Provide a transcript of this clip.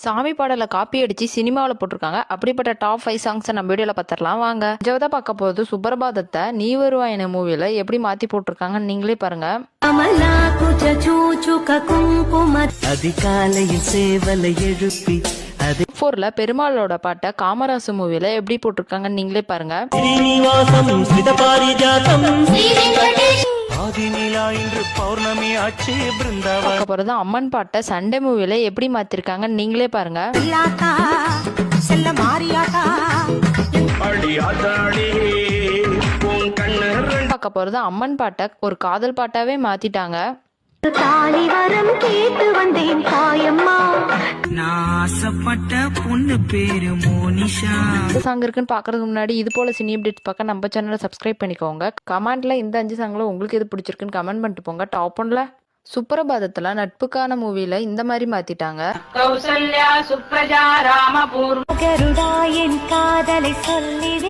சாமி பாடலை காப்பி அடிச்சு சினிமாவில் போட்டிருக்காங்க. அப்படிப்பட்ட டாப் 5 சாங்ஸை நம்ம வீடியோவில் பார்த்துடலாம் வாங்க. ஜவதா பார்க்க போது சுப்ரபாதத்தை நீ வருவாயின மூவியில் எப்படி மாற்றி போட்டிருக்காங்கன்னு நீங்களே பாருங்க. அதிகாலையில் சேவலை எழுப்பி 4ல பெருமாளோட பாட்டை காமராசு மூவியில் எப்படி போட்டிருக்காங்கன்னு நீங்களே பாருங்க. பார்க்க போறது அம்மன் பாட்டை சண்டே மூவில எப்படி மாத்திருக்காங்கன்னு நீங்களே பாருங்க. பார்க்க போறது அம்மன் பாட்டை ஒரு காதல் பாட்டாவே மாத்திட்டாங்க. சாங் இருக்குன்னு பாக்குறதுக்கு முன்னாடி இது போல சினி அப்டேட்ஸ் பார்க்க நம்ம சேனலை சப்ஸ்கிரைப் பண்ணிக்கோங்க. கமெண்ட்ல இந்த 5 சாங்ல உங்களுக்கு எது பிடிச்சிருக்குன்னு கமெண்ட் பண்ணிட்டு போங்க. டாப் 1ல சுப்ரபாதத்துல நட்புக்கான மூவில இந்த மாதிரி மாத்திட்டாங்க. கௌசல்யா சுப்ரஜா ராமபூர்வ